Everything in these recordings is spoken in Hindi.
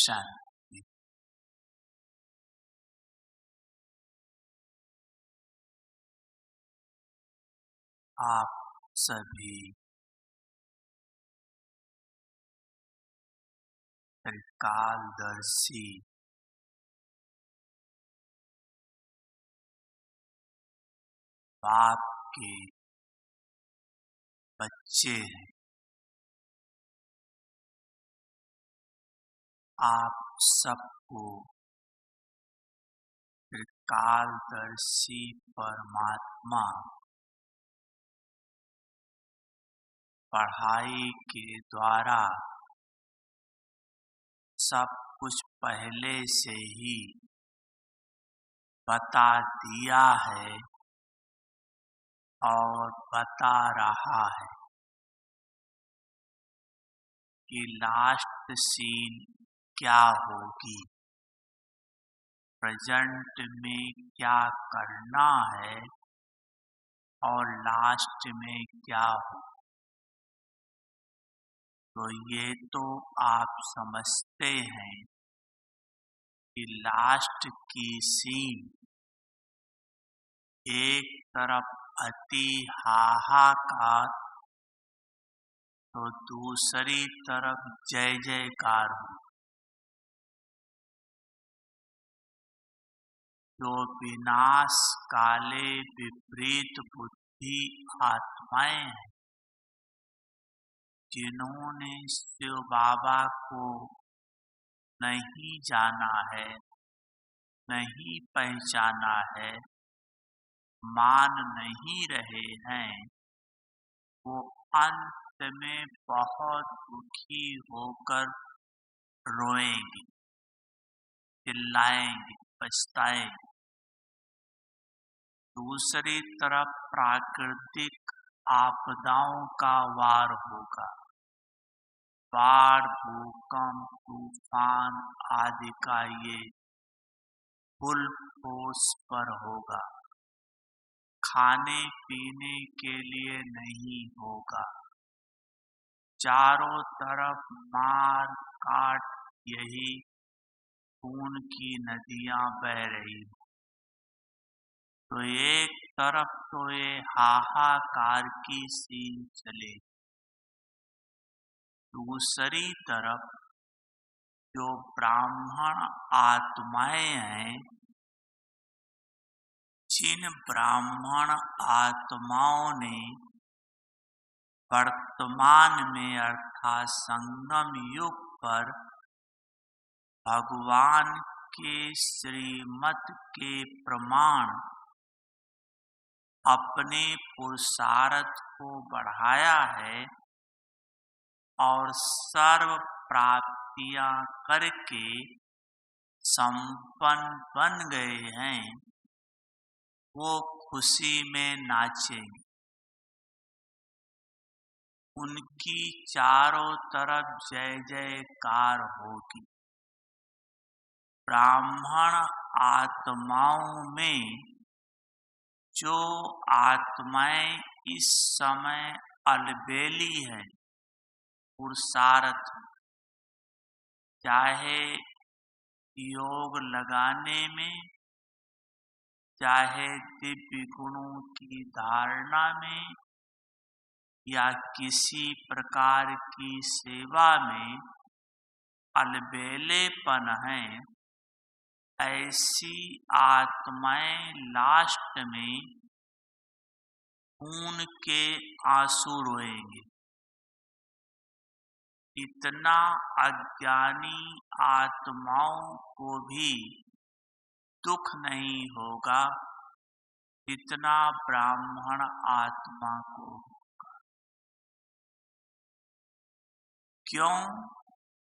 शांति। आप सभी त्रिकालदर्शी बाप के बच्चे हैं। आप सबको त्रिकालदर्शी परमात्मा पढ़ाई के द्वारा सब कुछ पहले से ही बता दिया है और बता रहा है कि लास्ट सीन क्या होगी, प्रेजेंट में क्या करना है और लास्ट में क्या हो। तो ये तो आप समझते हैं कि लास्ट की सीन एक तरफ अति हाहाकार तो दूसरी तरफ जय जयकार हो। जो विनाश काले विपरीत बुद्धि आत्माएं हैं, जिन्होंने शिव बाबा को नहीं जाना है, नहीं पहचाना है, मान नहीं रहे हैं, वो अंत में बहुत दुखी होकर रोएंगे, चिल्लाएंगे, पछताएंगे। दूसरी तरफ प्राकृतिक आपदाओं का वार होगा। बाढ़, भूकंप, तूफान आदि का ये फुल फोर्स पर होगा। खाने पीने के लिए नहीं होगा। चारों तरफ मार काट, यही खून की नदियां बह रही। तो एक तरफ तो ये हाहाकार की सीन चले, दूसरी तरफ जो ब्राह्मण आत्माएं हैं, जिन ब्राह्मण आत्माओं ने वर्तमान में अर्थात संगम युग पर भगवान के श्रीमत के प्रमाण अपने पुरुषार्थ को बढ़ाया है और सर्व प्राप्तियां करके संपन्न बन गए हैं, वो खुशी में नाचेंगे। उनकी चारों तरफ जय जयकार होगी। ब्राह्मण आत्माओं में जो आत्माएं इस समय अलबेली हैं, पुरुषार्थ, चाहे योग लगाने में, चाहे दिव्य गुणों की धारणा में या किसी प्रकार की सेवा में अलबेलेपन है, ऐसी आत्माएं लास्ट में खून के आंसू रोएंगे। इतना अज्ञानी आत्माओं को भी दुख नहीं होगा जितना ब्राह्मण आत्मा को होगा। क्यों?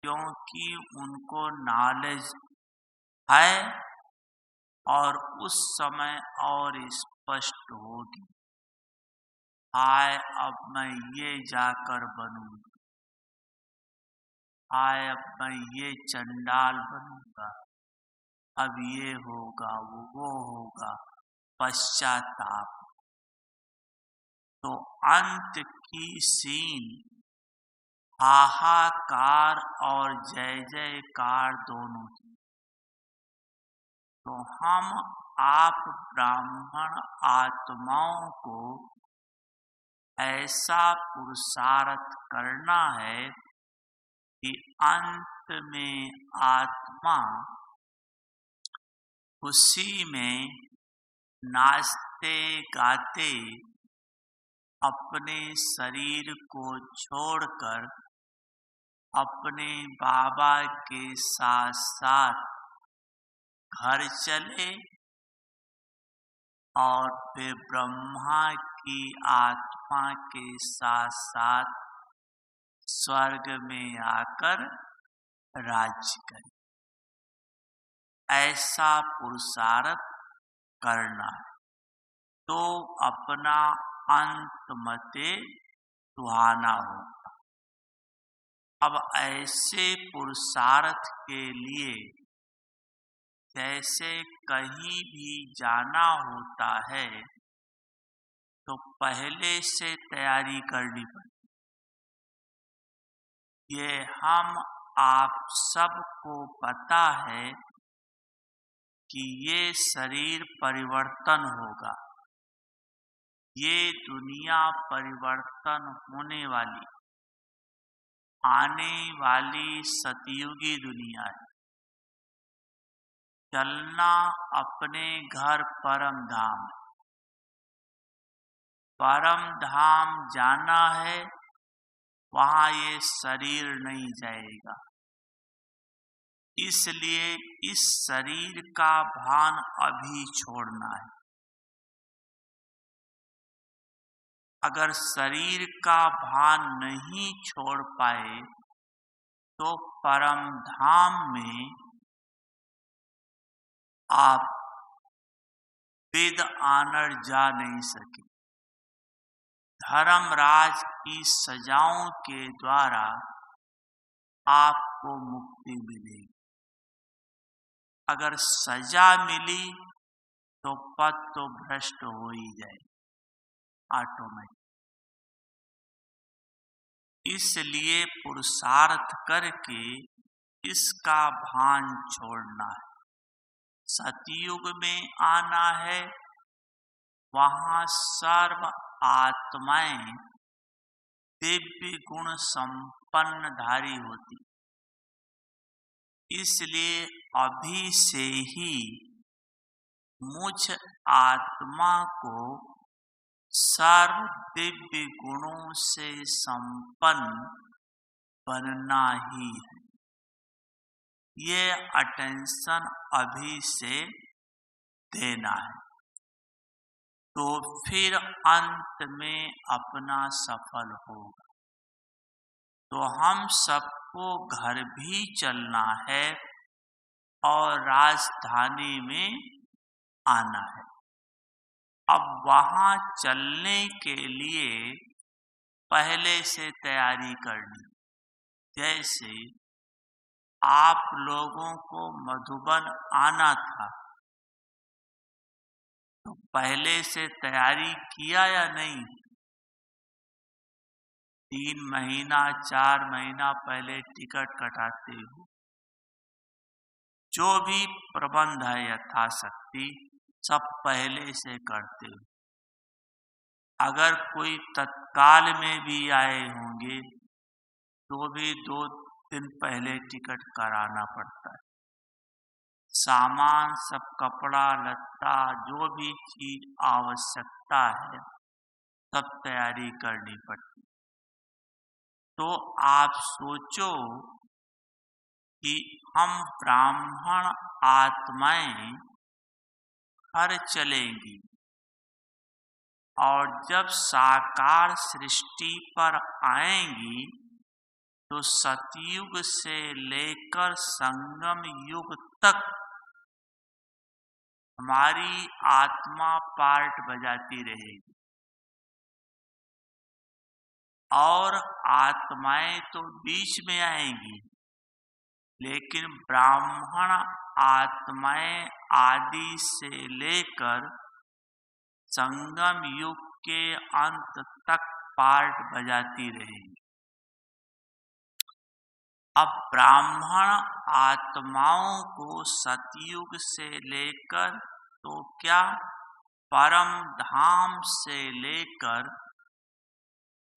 क्योंकि उनको नॉलेज है और उस समय और स्पष्ट होगी। हाय, अब मैं ये जाकर बनूंगा, हाय अब मैं ये चंडाल बनूंगा, अब ये होगा, वो होगा, पश्चाताप। तो अंत की सीन हाहाकार और जय जयकार दोनों थी। तो हम आप ब्राह्मण आत्माओं को ऐसा पुरुषार्थ करना है कि अंत में आत्मा खुशी में नाचते गाते अपने शरीर को छोड़कर अपने बाबा के साथ साथ घर चले और वे ब्रह्मा की आत्मा के साथ साथ स्वर्ग में आकर राज्य करें। ऐसा पुरुषार्थ करना है तो अपना अंत मते सुहाना होगा। अब ऐसे पुरुषार्थ के लिए जैसे कहीं भी जाना होता है तो पहले से तैयारी करनी पड़ती। ये हम आप सबको पता है कि ये शरीर परिवर्तन होगा, ये दुनिया परिवर्तन होने वाली आने वाली सतयुगी दुनिया है। चलना अपने घर परम धाम, परम धाम जाना है, वहां ये शरीर नहीं जाएगा। इसलिए इस शरीर का भान अभी छोड़ना है। अगर शरीर का भान नहीं छोड़ पाए तो परम धाम में आप वेद आनर जा नहीं सके। धर्मराज की सजाओं के द्वारा आपको मुक्ति मिलेगी। अगर सजा मिली तो पद तो भ्रष्ट हो ही जाए ऑटोमेटिक। इसलिए पुरुषार्थ करके इसका भान छोड़ना है। सतयुग में आना है, वहां सर्व आत्माएं दिव्य गुण संपन्नधारी होती। इसलिए अभी से ही मुझ आत्मा को सर्व दिव्य गुणों से संपन्न बनना ही है। ये अटेंशन अभी से देना है तो फिर अंत में अपना सफल होगा। तो हम सबको घर भी चलना है और राजधानी में आना है। अब वहां चलने के लिए पहले से तैयारी करनी। जैसे आप लोगों को मधुबन आना था तो पहले से तैयारी किया या नहीं? 3 महीना 4 महीना पहले टिकट कटाते हो। जो भी प्रबंध है यथाशक्ति सब पहले से करते हो। अगर कोई तत्काल में भी आए होंगे तो भी 2 दिन पहले टिकट कराना पड़ता है। सामान सब कपड़ा लत्ता जो भी चीज आवश्यकता है सब तैयारी करनी पड़ती। तो आप सोचो कि हम ब्राह्मण आत्माएं हर चलेंगी और जब साकार सृष्टि पर आएंगी तो सतयुग से लेकर संगम युग तक हमारी आत्मा पार्ट बजाती रहेगी। और आत्माएं तो बीच में आएंगी, लेकिन ब्राह्मण आत्माएं आदि से लेकर संगम युग के अंत तक पार्ट बजाती रहेंगी। अब ब्राह्मण आत्माओं को सतयुग से लेकर तो क्या परम धाम से लेकर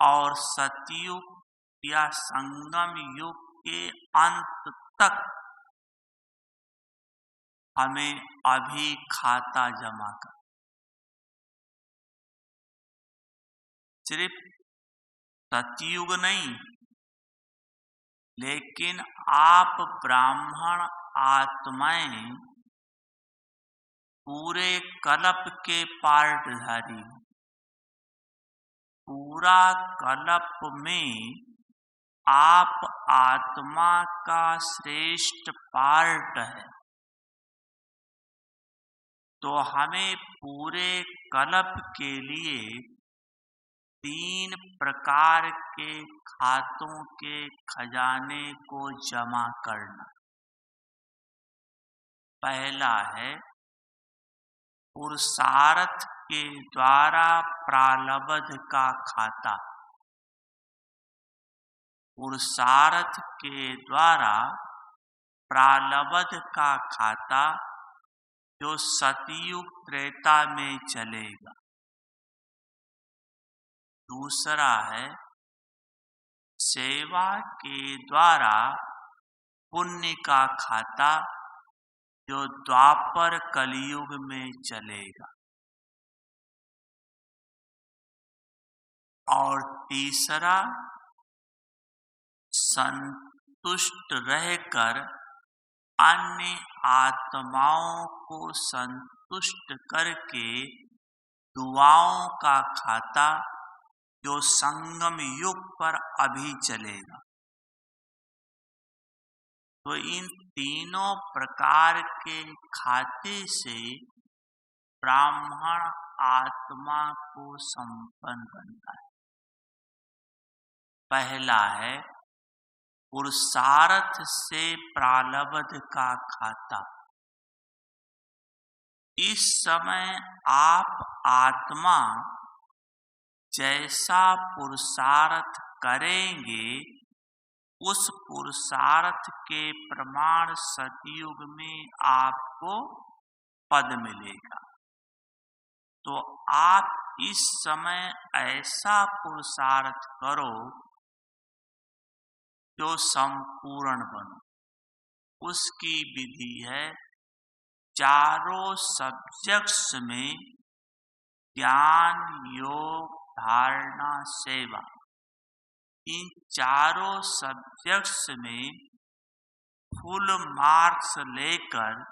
और सतयुग या संगम युग के अंत तक हमें अभी खाता जमा कर, सिर्फ सतयुग नहीं, लेकिन आप ब्राह्मण आत्माएं पूरे कल्प के पार्टधारी, पूरा कल्प में आप आत्मा का श्रेष्ठ पार्ट है। तो हमें पूरे कल्प के लिए 3 प्रकार के खातों के खजाने को जमा करना। पहला है पुरुषार्थ के द्वारा प्रारब्ध का खाता। पुरुषार्थ के द्वारा प्रारब्ध का खाता जो सतयुग त्रेता में चलेगा। दूसरा है सेवा के द्वारा पुण्य का खाता जो द्वापर कलयुग में चलेगा। और तीसरा संतुष्ट रहकर अन्य आत्माओं को संतुष्ट करके दुआओं का खाता जो संगम युग पर अभी चलेगा। तो इन तीनों प्रकार के खाते से ब्राह्मण आत्मा को संपन्न बनता है। पहला है पुरुषार्थ से प्रारब्ध का खाता। इस समय आप आत्मा जैसा पुरुषार्थ करेंगे उस पुरुषार्थ के प्रमाण सतयुग में आपको पद मिलेगा। तो आप इस समय ऐसा पुरुषार्थ करो जो संपूर्ण बनो। उसकी विधि है चारों सब्जेक्ट्स में ज्ञान, योग, धारणा, सेवा। इन चारों सब्जेक्ट्स में फुल मार्क्स लेकर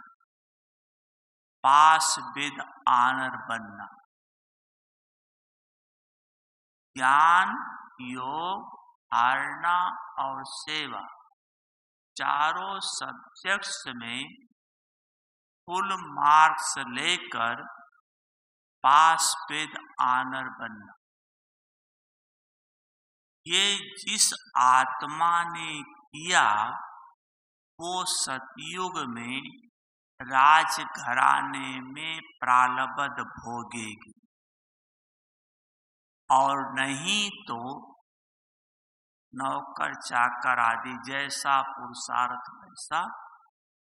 पास विद ऑनर बनना। ज्ञान, योग, धारणा और सेवा चारों सब्जेक्ट्स में फुल मार्क्स लेकर पास विद ऑनर बनना। ये जिस आत्मा ने किया वो सतयुग में राजघराने में प्रारब्ध भोगेगी, और नहीं तो नौकर चाकर आदि जैसा पुरुषार्थ वैसा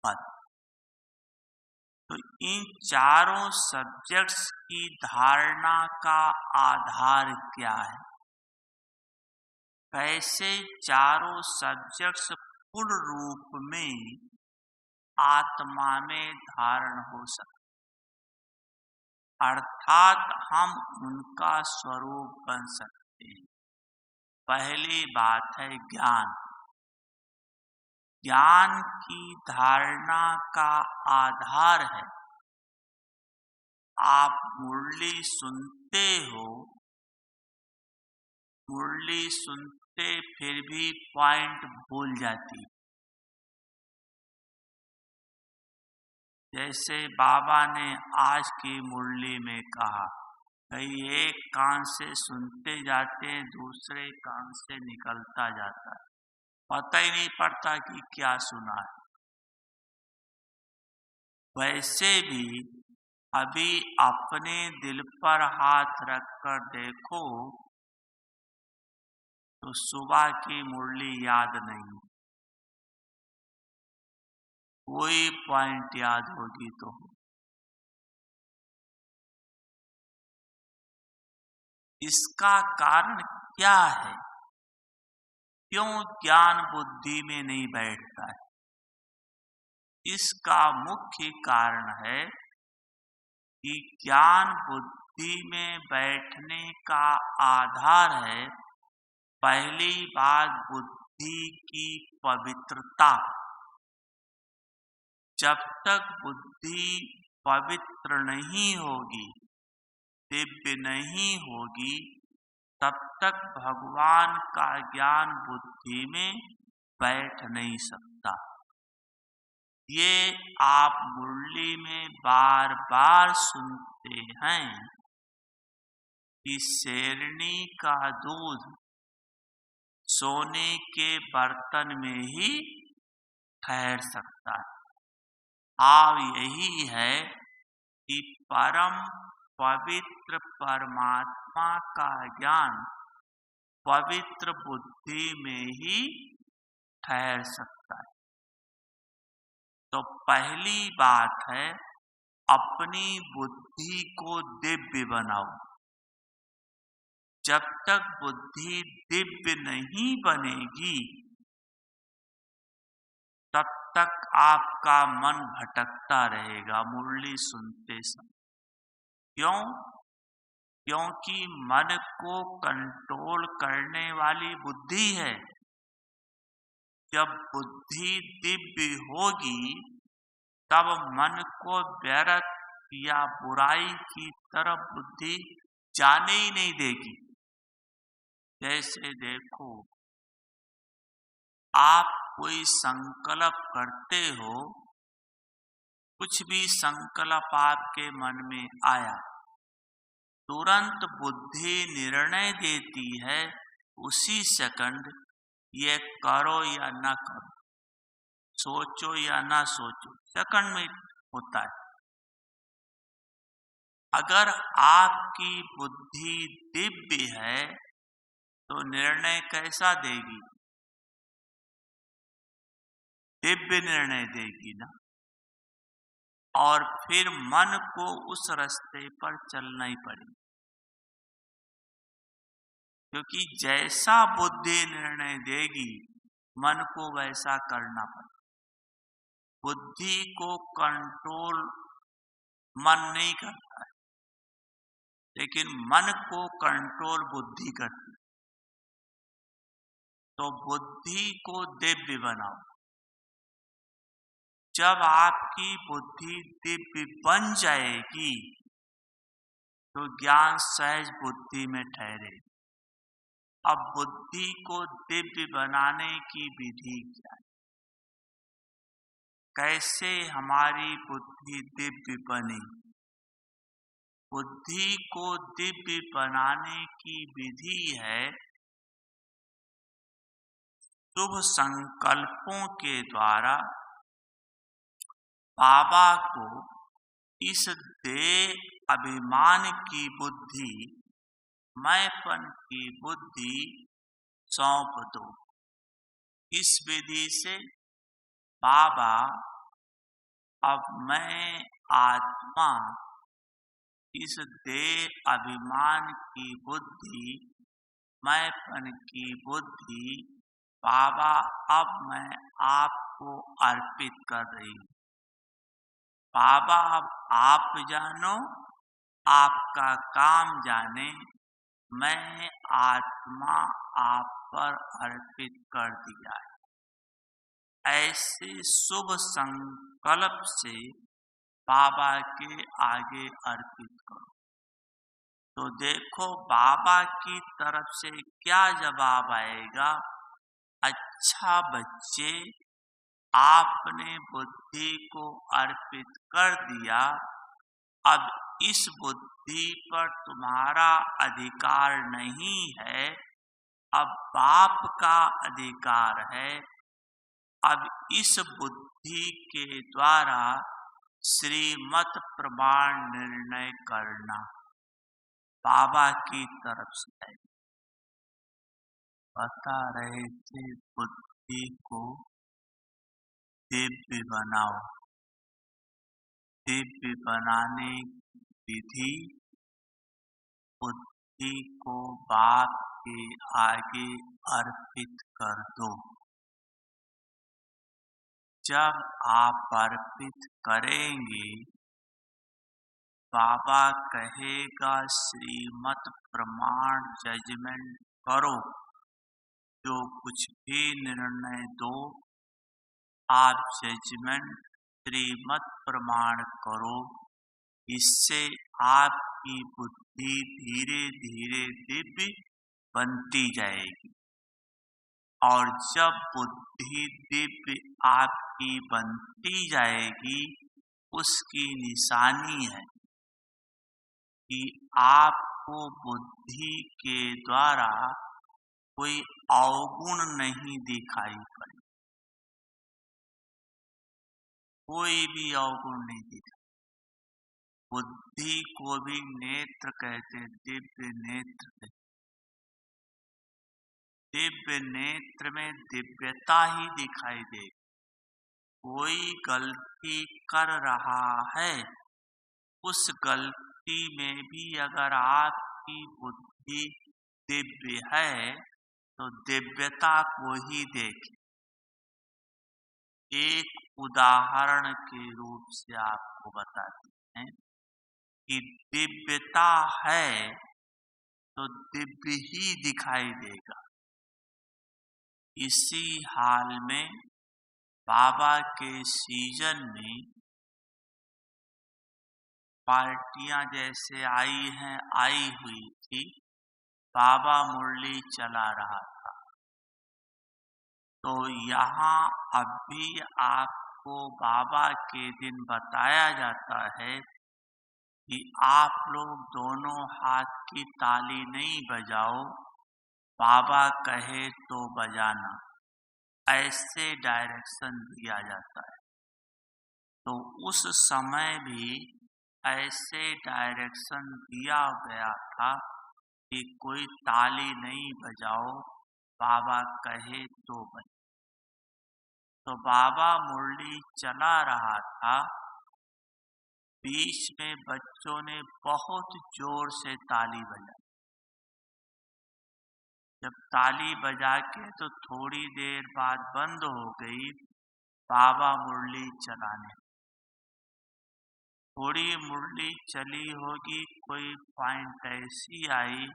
पद। तो इन चारों सब्जेक्ट्स की धारणा का आधार क्या है? कैसे चारों सब्जेक्ट्स पूर्ण रूप में आत्मा में धारण हो सकते, अर्थात हम उनका स्वरूप बन सकते हैं। पहली बात है ज्ञान। ज्ञान की धारणा का आधार है आप मुरली सुनते हो, मुरली सुनते फिर भी पॉइंट भूल जाती। जैसे बाबा ने आज की मुरली में कहा, कई एक कान से सुनते जाते हैं, दूसरे कान से निकलता जाता है, पता ही नहीं पड़ता कि क्या सुना है। वैसे भी अभी अपने दिल पर हाथ रखकर देखो तो सुबह की मुरली याद नहीं, कोई पॉइंट याद होगी तो। इसका कारण क्या है? क्यों ज्ञान बुद्धि में नहीं बैठता है? इसका मुख्य कारण है कि ज्ञान बुद्धि में बैठने का आधार है, पहली बात बुद्धि की पवित्रता। जब तक बुद्धि पवित्र नहीं होगी, दिव्य नहीं होगी, तब तक भगवान का ज्ञान बुद्धि में बैठ नहीं सकता। ये आप मुरली में बार बार सुनते हैं कि शेरनी का दूध सोने के बर्तन में ही ठहर सकता है। भाव यही है कि परम पवित्र परमात्मा का ज्ञान पवित्र बुद्धि में ही ठहर सकता है। तो पहली बात है, अपनी बुद्धि को दिव्य बनाओ। जब तक बुद्धि दिव्य नहीं बनेगी, तब तक आपका मन भटकता रहेगा मुरली सुनते समय। क्यों? क्योंकि मन को कंट्रोल करने वाली बुद्धि है। जब बुद्धि दिव्य होगी, तब मन को व्यर्थ या बुराई की तरफ बुद्धि जाने ही नहीं देगी। जैसे देखो, आप कोई संकल्प करते हो, कुछ भी संकल्प आपके मन में आया, तुरंत बुद्धि निर्णय देती है उसी सेकंड, ये करो या ना करो, सोचो या ना सोचो, सेकंड में होता है। अगर आपकी बुद्धि दिव्य है तो निर्णय कैसा देगी? दिव्य निर्णय देगी ना। और फिर मन को उस रास्ते पर चलना ही पड़ेगा, क्योंकि जैसा बुद्धि निर्णय देगी, मन को वैसा करना पड़ेगा। बुद्धि को कंट्रोल मन नहीं करता है, लेकिन मन को कंट्रोल बुद्धि करती है। तो बुद्धि को दिव्य बनाओ। जब आपकी बुद्धि दिव्य बन जाएगी, तो ज्ञान सहज बुद्धि में ठहरे। अब बुद्धि को दिव्य बनाने की विधि क्या है? कैसे हमारी बुद्धि दिव्य बने? बुद्धि को दिव्य बनाने की विधि है, शुभ संकल्पों के द्वारा बाबा को इस देह अभिमान की बुद्धि, मैंपन की बुद्धि सौंप दो। इस विधि से बाबा, अब मैं आत्मा इस देह अभिमान की बुद्धि, मैंपन की बुद्धि, बाबा अब मैं आपको अर्पित कर रही हूँ। बाबा अब आप जानो, आपका काम जाने, मैं आत्मा आप पर अर्पित कर दिया है। ऐसे शुभ संकल्प से बाबा के आगे अर्पित करो। तो देखो बाबा की तरफ से क्या जवाब आएगा। अच्छा बच्चे, आपने बुद्धि को अर्पित कर दिया, अब इस बुद्धि पर तुम्हारा अधिकार नहीं है, अब बाप का अधिकार है। अब इस बुद्धि के द्वारा श्रीमत प्रमाण निर्णय करना बाबा की तरफ से है। बता रहे थे बुद्धि को दिव्य बनाओ। दिव्य बनाने की विधि, बुद्धि को बाप के आगे अर्पित कर दो। जब आप अर्पित करेंगे, बाबा कहेगा श्रीमत प्रमाण जजमेंट करो, जो कुछ भी निर्णय दो, आप जजमेंट श्रीमत प्रमाण करो। इससे आपकी बुद्धि धीरे धीरे दिव्य बनती जाएगी। और जब बुद्धि दिव्य आपकी बनती जाएगी, उसकी निशानी है कि आपको बुद्धि के द्वारा कोई अवगुण नहीं दिखाई पड़े, कोई भी अवगुण नहीं दिखाई। बुद्धि को भी नेत्र कहते, दिव्य नेत्र कहते। दिव्य नेत्र में दिव्यता ही दिखाई दे। कोई गलती कर रहा है, उस गलती में भी अगर आपकी बुद्धि दिव्य है, तो दिव्यता को ही देखें। एक उदाहरण के रूप से आपको बताते हैं कि दिव्यता है तो दिव्य ही दिखाई देगा। इसी हाल में बाबा के सीजन में पार्टियां जैसे आई हुई थी, बाबा मुरली चला रहा था। तो यहाँ अभी आपको बाबा के दिन बताया जाता है कि आप लोग दोनों हाथ की ताली नहीं बजाओ, बाबा कहे तो बजाना, ऐसे डायरेक्शन दिया जाता है। तो उस समय भी ऐसे डायरेक्शन दिया गया था कि कोई ताली नहीं बजाओ, बाबा कहे तो बजाओ। तो बाबा मुरली चला रहा था, बीच में बच्चों ने बहुत जोर से ताली बजाई। जब ताली बजा के तो थोड़ी देर बाद बंद हो गई, बाबा मुरली चलाने। थोड़ी मुरली चली होगी, कोई पॉइंट ऐसी आई,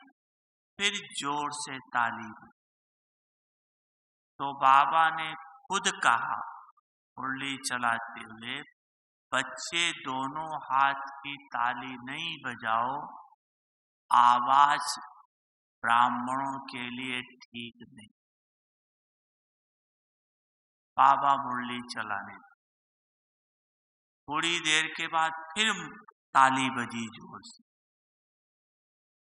फिर जोर से ताली बजी। तो बाबा ने खुद कहा मुरली चलाते हुए, बच्चे दोनों हाथ की ताली नहीं बजाओ, आवाज ब्राह्मणों के लिए ठीक नहीं। बाबा मुरली चलाने। थोड़ी देर के बाद फिर ताली बजी जोर से।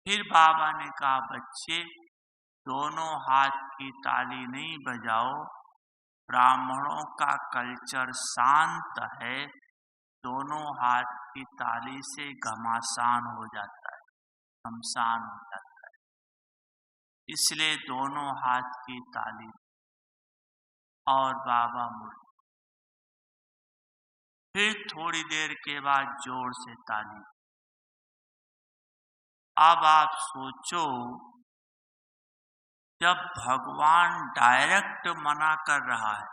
फिर बाबा ने कहा, बच्चे दोनों हाथ की ताली नहीं बजाओ, ब्राह्मणों का कल्चर शांत है, दोनों हाथ की ताली से घमासान हो जाता है, घमसान हो जाता है, इसलिए दोनों हाथ की ताली। और बाबा मुरली। फिर थोड़ी देर के बाद जोर से ताली। अब आप सोचो, जब भगवान डायरेक्ट मना कर रहा है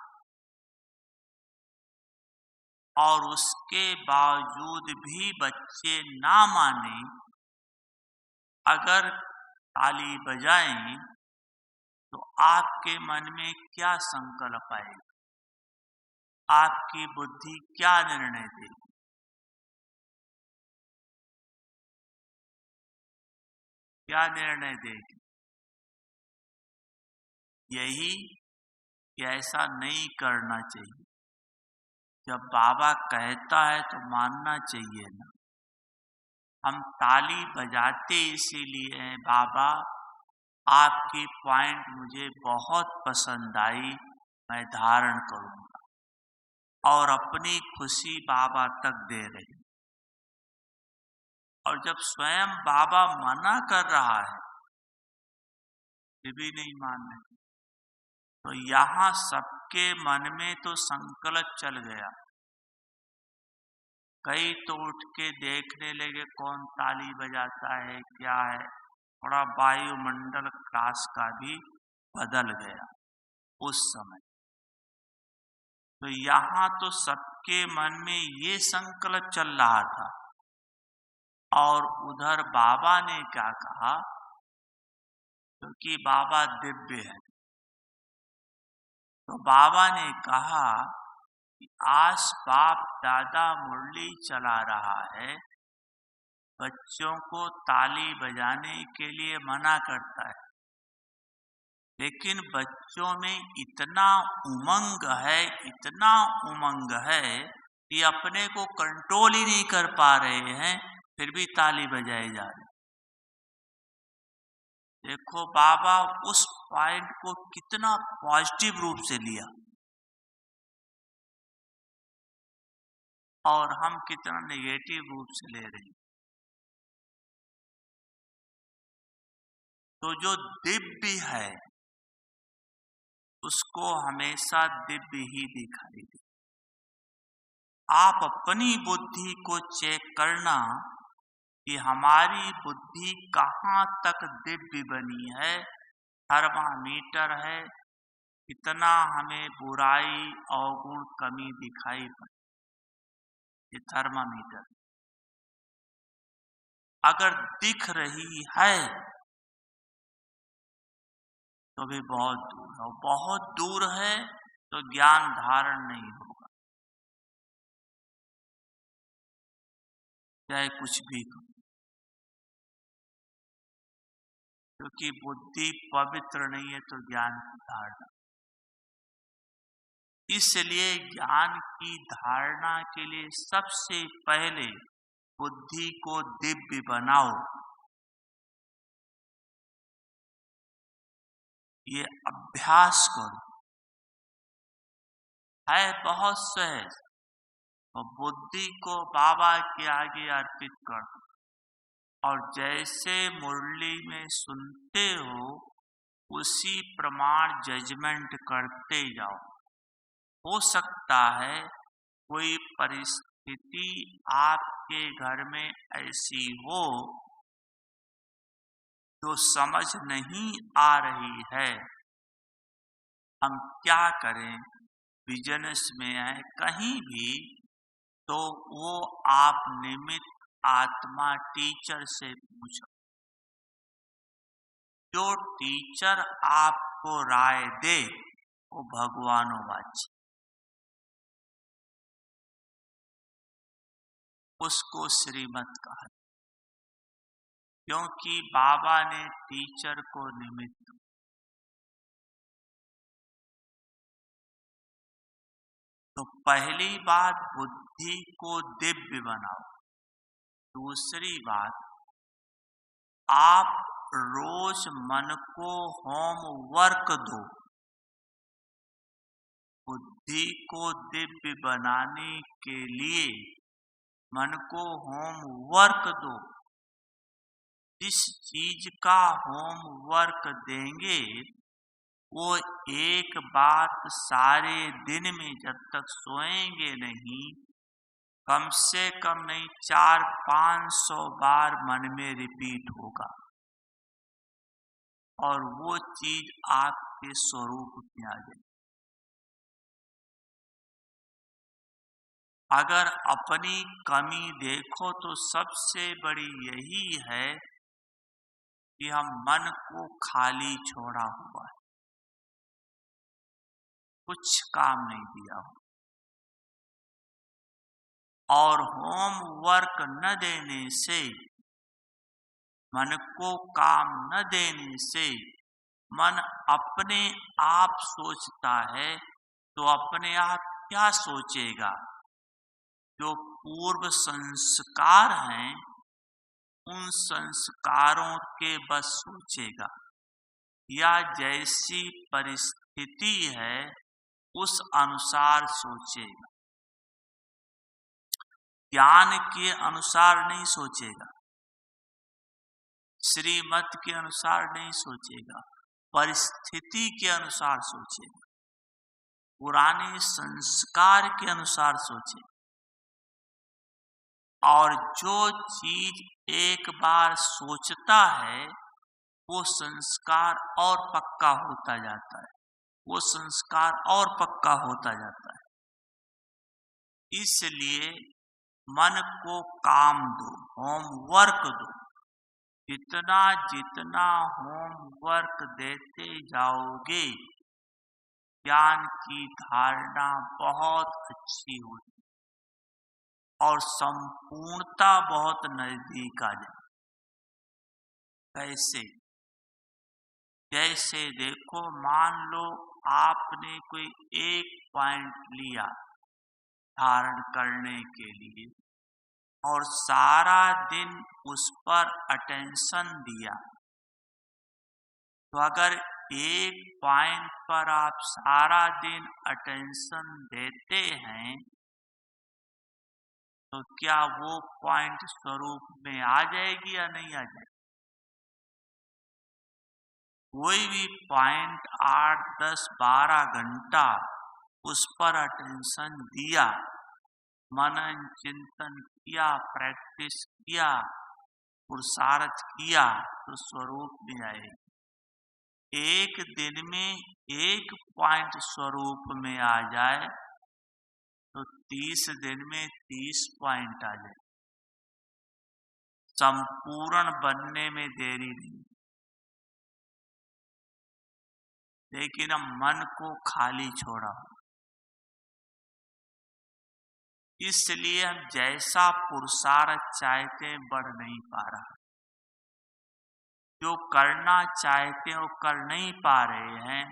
और उसके बावजूद भी बच्चे ना माने, अगर ताली बजाएं तो आपके मन में क्या संकल्प आएगा? आपकी बुद्धि क्या निर्णय देगी? क्या निर्णय देगी? यही कि ऐसा नहीं करना चाहिए। जब बाबा कहता है तो मानना चाहिए ना। हम ताली बजाते इसीलिए हैं, बाबा आपकी पॉइंट मुझे बहुत पसंद आई, मैं धारण करूंगा, और अपनी खुशी बाबा तक दे रहे। और जब स्वयं बाबा मना कर रहा है, फिर भी नहीं मान रहे, तो यहाँ सबके मन में तो संकल्प चल गया। कई तो उठ के देखने लगे कौन ताली बजाता है, क्या है। थोड़ा वायुमंडल क्लास का भी बदल गया उस समय। तो यहाँ तो सबके मन में ये संकल्प चल रहा था। और उधर बाबा ने क्या कहा, क्योंकि बाबा दिव्य है, तो बाबा ने कहा कि आज बाप दादा मुरली चला रहा है, बच्चों को ताली बजाने के लिए मना करता है, लेकिन बच्चों में इतना उमंग है कि अपने को कंट्रोल ही नहीं कर पा रहे हैं, फिर भी ताली बजाए जा रहे। देखो बाबा उस पॉइंट को कितना पॉजिटिव रूप से लिया और हम कितना नेगेटिव रूप से ले रहे हैं। तो जो दिव्य है उसको हमेशा दिव्य ही दिखाई दे। आप अपनी बुद्धि को चेक करना कि हमारी बुद्धि कहाँ तक दिव्य बनी है। थर्मामीटर है, कितना हमें बुराई अवगुण कमी दिखाई पड़े। ये थर्मामीटर अगर दिख रही है तो भी बहुत दूर है, बहुत दूर है तो ज्ञान धारण नहीं होगा, चाहे कुछ भी हो, क्योंकि बुद्धि पवित्र नहीं है तो ज्ञान की धारणा। इसलिए ज्ञान की धारणा के लिए सबसे पहले बुद्धि को दिव्य बनाओ। ये अभ्यास करो, है बहुत सहज। तो बुद्धि को बाबा के आगे अर्पित कर दो और जैसे मुरली में सुनते हो उसी प्रमाण जजमेंट करते जाओ। हो सकता है कोई परिस्थिति आपके घर में ऐसी हो जो समझ नहीं आ रही है, हम क्या करें, बिजनेस में है कहीं भी, तो वो आप निमित्त आत्मा टीचर से पूछो। जो टीचर आपको राय दे वो भगवानोवाची, उसको श्रीमत कहा, क्योंकि बाबा ने टीचर को निमित्त। तो पहली बात बुद्धि को दिव्य बनाओ। दूसरी बात, आप रोज मन को होमवर्क दो। बुद्धि को दिव्य बनाने के लिए मन को होमवर्क दो। जिस चीज का होमवर्क देंगे वो एक बात सारे दिन में जब तक सोएंगे नहीं, कम से कम नहीं 400-500 बार मन में रिपीट होगा और वो चीज आपके स्वरूप में आ जाएगी। अगर अपनी कमी देखो तो सबसे बड़ी यही है कि हम मन को खाली छोड़ा हुआ है, कुछ काम नहीं दिया हो। और होमवर्क न देने से, मन को काम न देने से मन अपने आप सोचता है, तो अपने आप क्या सोचेगा? जो पूर्व संस्कार हैं उन संस्कारों के बस सोचेगा, या जैसी परिस्थिति है उस अनुसार सोचेगा, ज्ञान के अनुसार नहीं सोचेगा, श्रीमत के अनुसार नहीं सोचेगा, परिस्थिति के अनुसार सोचेगा, पुराने संस्कार के अनुसार सोचेगा। और जो चीज एक बार सोचता है वो संस्कार और पक्का होता जाता है, वो संस्कार और पक्का होता जाता है। इसलिए मन को काम दो, होमवर्क दो। जितना जितना होमवर्क देते जाओगे ज्ञान की धारणा बहुत अच्छी होती और संपूर्णता बहुत नजदीक आ जाए। कैसे? जैसे देखो, मान लो आपने कोई एक पॉइंट लिया धारण करने के लिए और सारा दिन उस पर अटेंशन दिया, तो अगर एक पॉइंट पर आप सारा दिन अटेंशन देते हैं तो क्या वो पॉइंट स्वरूप में आ जाएगी या नहीं आ जाएगी? कोई भी पॉइंट 8, 10, 12 घंटा उस पर अटेंशन दिया, मनन चिंतन किया, प्रैक्टिस किया, पुरुषार्थ किया तो स्वरूप में आएगी। एक दिन में एक पॉइंट स्वरूप में आ जाए तो 30 दिन में 30 पॉइंट आ जाए। संपूर्ण बनने में देरी नहीं। लेकिन हम मन को खाली छोड़ा, इसलिए हम जैसा पुरुषार्थ चाहते बढ़ नहीं पा रहा। जो करना चाहते हो कर नहीं पा रहे हैं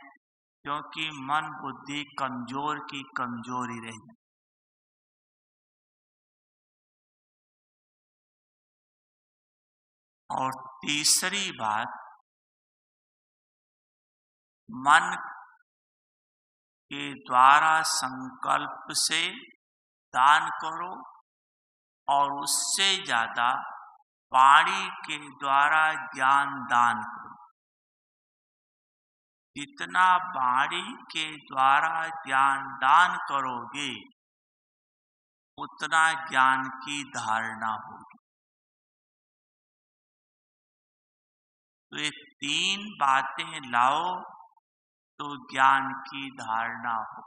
क्योंकि मन बुद्धि कमजोर की कमजोरी रही। और तीसरी बात, मन के द्वारा संकल्प से दान करो और उससे ज्यादा वाणी के द्वारा ज्ञान दान करो। जितना वाणी के द्वारा ज्ञान दान करोगे उतना ज्ञान की धारणा होगी। तो ये 3 बातें लाओ तो ज्ञान की धारणा हो।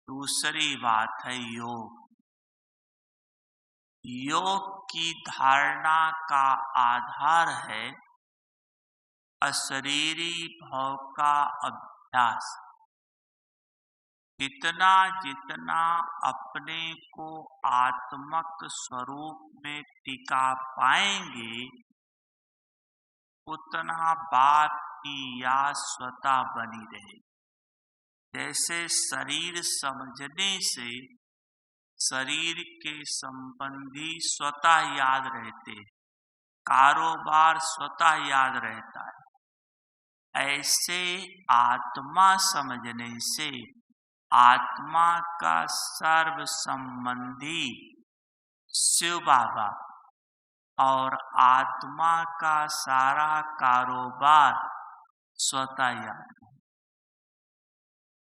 दूसरी बात है योग। योग की धारणा का आधार है अशरीरी भाव का अभ्यास। जितना जितना अपने को आत्मक स्वरूप में टिका पाएंगे उतना बाप की याद स्वतः बनी रहेगी। जैसे शरीर समझने से शरीर के संबंधी स्वतः याद रहते, कारोबार स्वतः याद रहता है, ऐसे आत्मा समझने से आत्मा का सर्व संबंधी शिव बाबा और आत्मा का सारा कारोबार स्वतः याद।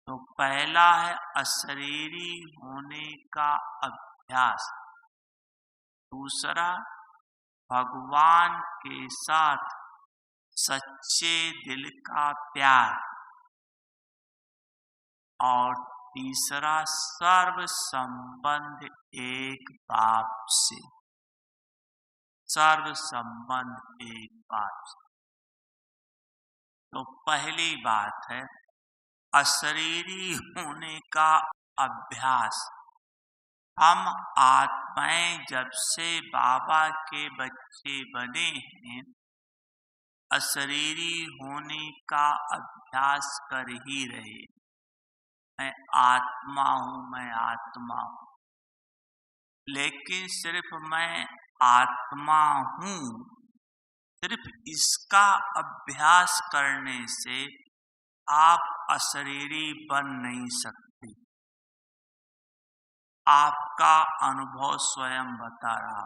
तो पहला है अशरीरी होने का अभ्यास। दूसरा, भगवान के साथ सच्चे दिल का प्यार। और तीसरा, सर्व संबंध एक बाप से। सर्व संबंध एक बाप से। तो पहली बात है अशरीरी होने का अभ्यास। हम आत्माएं जब से बाबा के बच्चे बने हैं अशरीरी होने का अभ्यास कर ही रहे। मैं आत्मा हूं, मैं आत्मा हूं। लेकिन सिर्फ मैं आत्मा हूं, सिर्फ इसका अभ्यास करने से आप अशरीरी बन नहीं सकते। आपका अनुभव स्वयं बता रहा।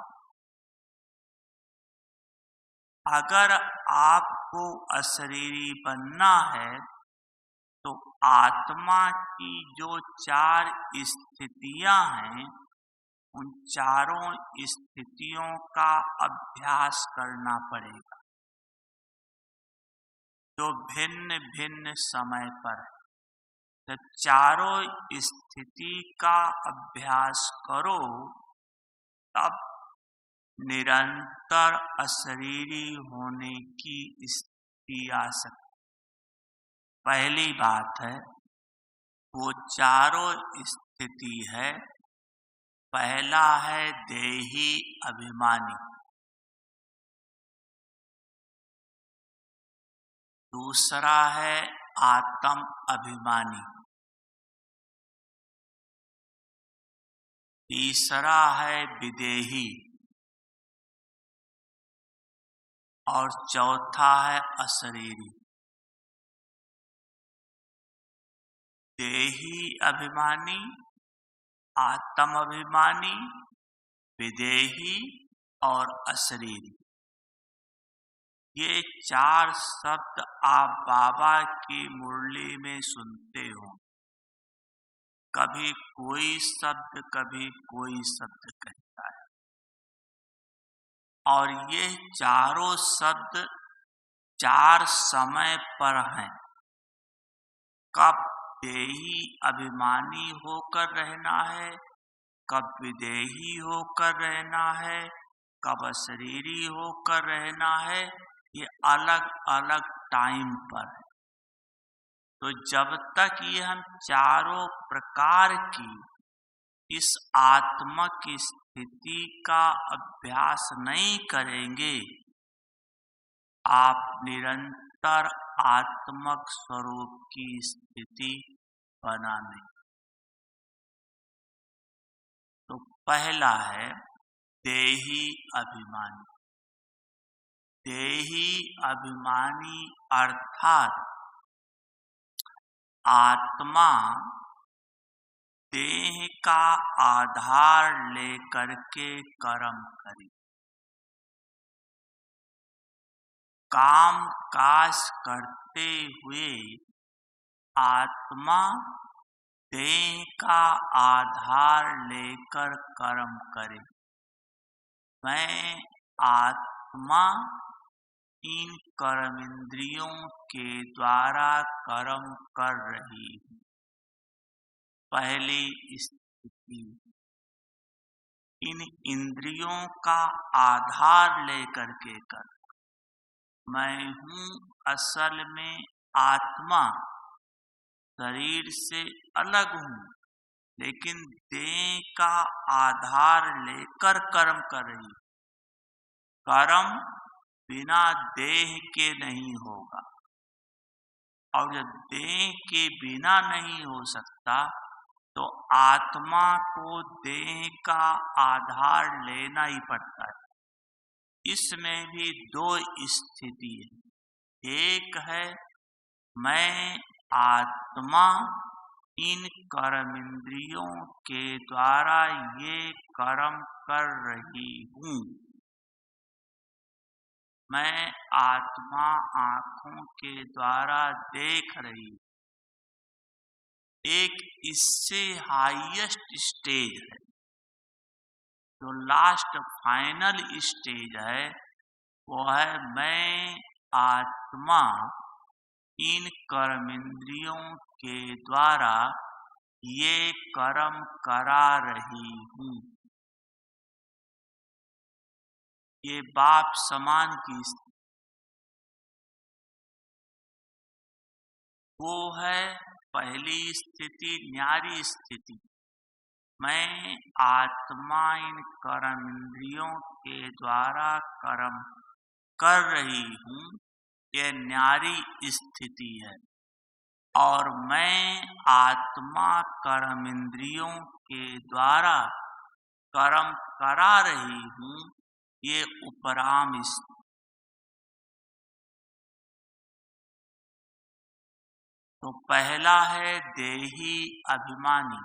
अगर आपको अशरीरी बनना है तो आत्मा की जो 4 स्थितियां हैं, उन चारों स्थितियों का अभ्यास करना पड़ेगा, जो भिन्न भिन्न समय पर है। जब चारों स्थिति का अभ्यास करो तब निरंतर अशरीरी होने की स्थिति आ सकती। पहली बात है, वो चारों स्थिति है। पहला है देही अभिमानी, दूसरा है आत्म अभिमानी, तीसरा है विदेही और चौथा है अशरीरी। देही अभिमानी, आत्म अभिमानी, विदेही और अशरीरी, ये 4 शब्द आप बाबा की मुरली में सुनते हो। कभी कोई शब्द, कभी कोई शब्द कहता है, और ये चारों शब्द 4 समय पर हैं। कब देही अभिमानी होकर रहना है, कब विदेही होकर रहना है, कब अशरीरी होकर रहना है, ये अलग अलग टाइम पर है। तो जब तक ये हम चारों प्रकार की इस आत्मक स्थिति का अभ्यास नहीं करेंगे, आप निरंतर आत्मक स्वरूप की स्थिति बना नहीं। तो पहला है देही अभिमानी। देही अभिमानी अर्थात आत्मा देह का आधार लेकर के कर्म करे, काम काज करते हुए आत्मा देह का आधार लेकर कर्म करे। मैं आत्मा इन कर्मेंद्रियों के द्वारा कर्म कर रही हूँ। पहली स्थिति, इन इंद्रियों का आधार लेकर के कर। मैं हूँ असल में आत्मा, शरीर से अलग हूँ, लेकिन देह का आधार लेकर कर्म कर रही। कर्म बिना देह के नहीं होगा, और जब देह के बिना नहीं हो सकता तो आत्मा को देह का आधार लेना ही पड़ता है। इसमें भी 2 स्थिति है। एक है मैं आत्मा इन कर्मेंद्रियों के द्वारा ये कर्म कर रही हूँ। मैं आत्मा आँखों के द्वारा देख रही। एक इससे हाईएस्ट स्टेज है, जो लास्ट फाइनल स्टेज है, वो है मैं आत्मा इन कर्मेंद्रियों के द्वारा ये कर्म करा रही हूँ। ये बाप समान की वो है पहली स्थिति, न्यारी स्थिति। मैं आत्मा इन कर्मेंद्रियों के द्वारा कर्म कर रही हूँ, ये न्यारी स्थिति है। और मैं आत्मा कर्मेंद्रियों के द्वारा कर्म करा रही हूँ, ये उपराम स्थिति। तो पहला है देही अभिमानी,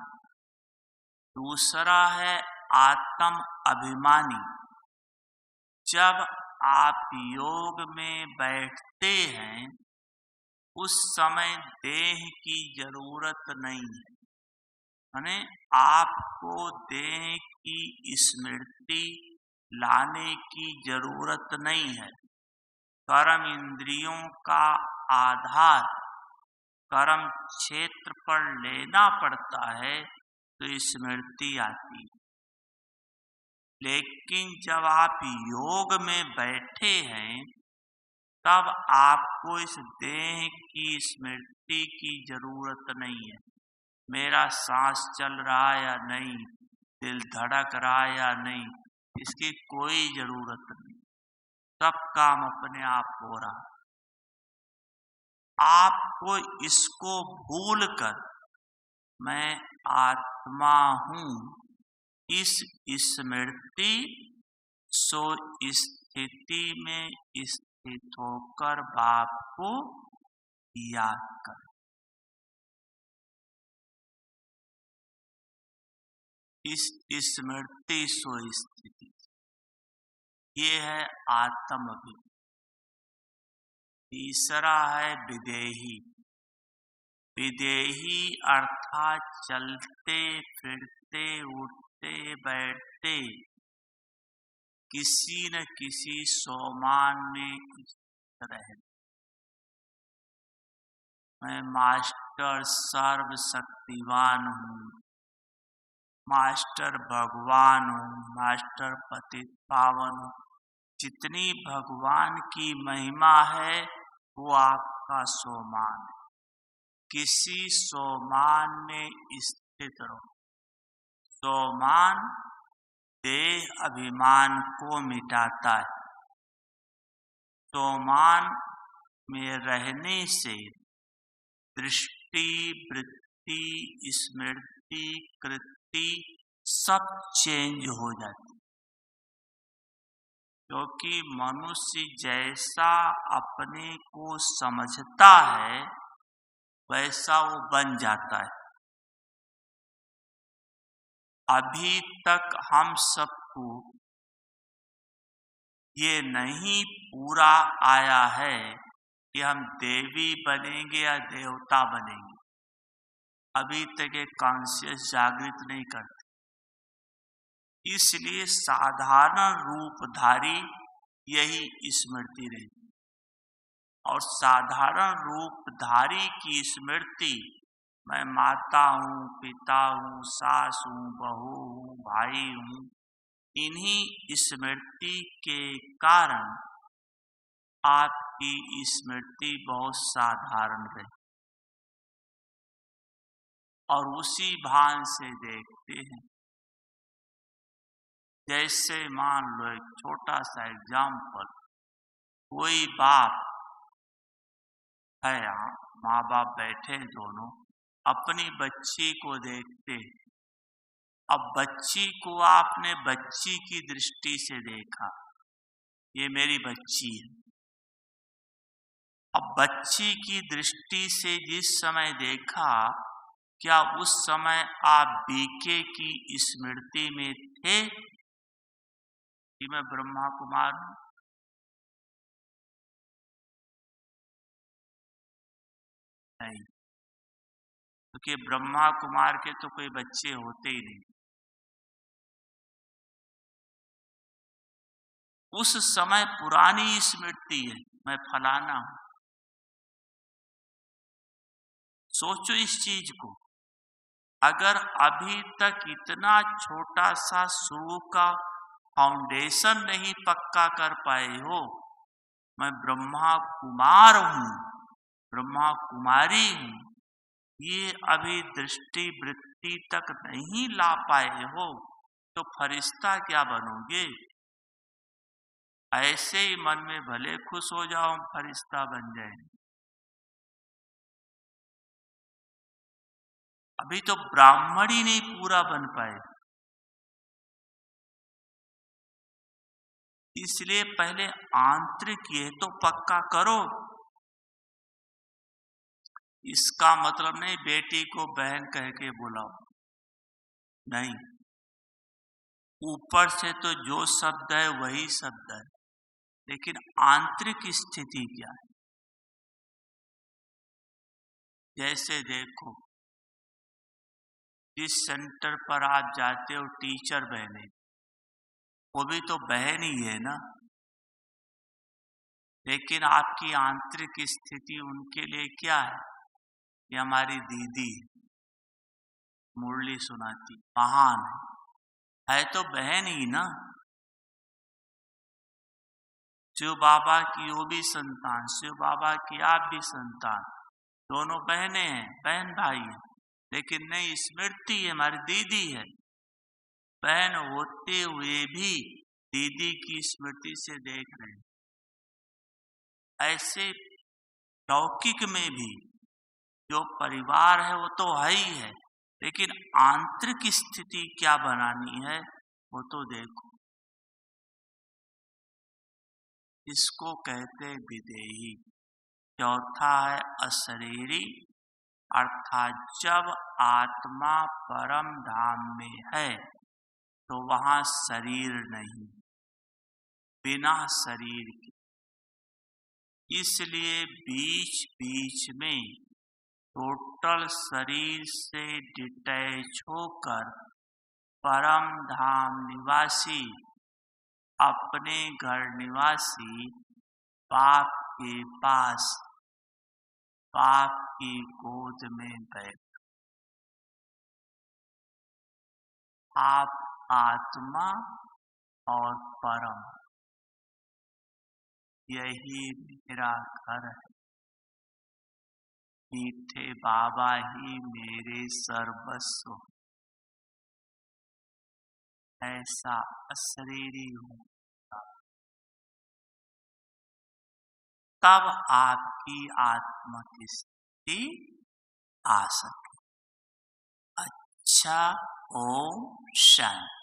दूसरा है आत्म अभिमानी। जब आप योग में बैठते हैं उस समय देह की जरूरत नहीं है। माने आपको देह की स्मृति लाने की जरूरत नहीं है। कर्म इंद्रियों का आधार कर्म क्षेत्र पर लेना पड़ता है तो स्मृति आती है। लेकिन जब आप योग में बैठे हैं तब आपको इस देह की स्मृति की जरूरत नहीं है। मेरा सांस चल रहा या नहीं, दिल धड़क रहा या नहीं, इसकी कोई जरूरत नहीं। सब काम अपने आप हो रहा। आपको इसको भूलकर मैं आत्मा हूं, इस स्मृति सो स्थिति में स्थित होकर बाप को याद कर। इस स्मृति सो स्थिति, ये है आत्म भी। तीसरा है विदेही। विदेही अर्थात चलते फिरते उठते बैठते किसी न किसी सोमान में स्थित रहे। मैं मास्टर सर्वशक्तिवान हूँ, मास्टर भगवान हूँ, मास्टर पतित पावन हूँ। जितनी भगवान की महिमा है वो आपका सोमान है। किसी सोमान में स्थित रहो। सोमान देह अभिमान को मिटाता है। सोमान में रहने से दृष्टि, वृत्ति, स्मृति, कृति सब चेंज हो जाती। क्योंकि मनुष्य जैसा अपने को समझता है वैसा वो बन जाता है। अभी तक हम सबको ये नहीं पूरा आया है कि हम देवी बनेंगे या देवता बनेंगे। अभी तक ये कॉन्शियस जागृत नहीं करते। इसलिए साधारण रूपधारी यही स्मृति रहती। और साधारण रूपधारी की स्मृति, मैं माता हूँ, पिता हूँ, सास हूँ, बहू हूँ, भाई हूँ, इन्हीं स्मृति के कारण आपकी स्मृति बहुत साधारण रही। और उसी भान से देखते हैं। जैसे मान लो एक छोटा सा एग्जाम्पल, कोई बाप है, यहाँ माँ बाप बैठे दोनों, अपनी बच्ची को देखते। अब बच्ची को आपने बच्ची की दृष्टि से देखा, ये मेरी बच्ची है। अब बच्ची की दृष्टि से जिस समय देखा, क्या उस समय आप बीके की स्मृति में थे कि मैं ब्रह्मा कुमार हूं? नहीं, क्योंकि ब्रह्मा कुमार के तो कोई बच्चे होते ही नहीं। उस समय पुरानी स्मृति है, मैं फलाना हूं। सोचो इस चीज को। अगर अभी तक इतना छोटा सा शुरू का फाउंडेशन नहीं पक्का कर पाए हो, मैं ब्रह्मा कुमार हूं, ब्रह्मा कुमारी हूं, ये अभी दृष्टि वृत्ति तक नहीं ला पाए हो, तो फरिश्ता क्या बनोगे? ऐसे ही मन में भले खुश हो जाओ फरिश्ता बन जाए। अभी तो ब्राह्मण ही नहीं पूरा बन पाए। इसलिए पहले आंतरिक ये तो पक्का करो। इसका मतलब नहीं बेटी को बहन कह के बुलाओ, नहीं। ऊपर से तो जो शब्द है वही शब्द है। लेकिन आंतरिक स्थिति क्या है? जैसे देखो, जिस सेंटर पर आप जाते हो टीचर बहने, वो भी तो बहन ही है ना, लेकिन आपकी आंतरिक स्थिति उनके लिए क्या है? ये हमारी दीदी मुरली सुनाती, महान है तो बहन ही ना। शिव बाबा की वो भी संतान, शिव बाबा की आप भी संतान, दोनों बहनें हैं, बहन भाई हैं, लेकिन नहीं, स्मृति हमारी दीदी है। बहन होते हुए भी दीदी की स्मृति से देख रहे हैं। ऐसे लौकिक में भी जो परिवार है वो तो है ही है, लेकिन आंतरिक स्थिति क्या बनानी है वो तो देखो। इसको कहते विदेही। चौथा है अशरीरी, अर्थात जब आत्मा परम धाम में है तो वहां शरीर नहीं, बिना शरीर के। इसलिए बीच बीच में टोटल शरीर से डिटैच होकर परम धाम निवासी, अपने घर निवासी बाप के पास, बाप की गोद में बैठ। आप आत्मा और परम, यही मेरा घर है, मीठे बाबा ही मेरे सर्वस्व, ऐसा अशरीरी हूँ। तब आपकी आत्मा की स्थिति आ सके। अच्छा, ओम शांति।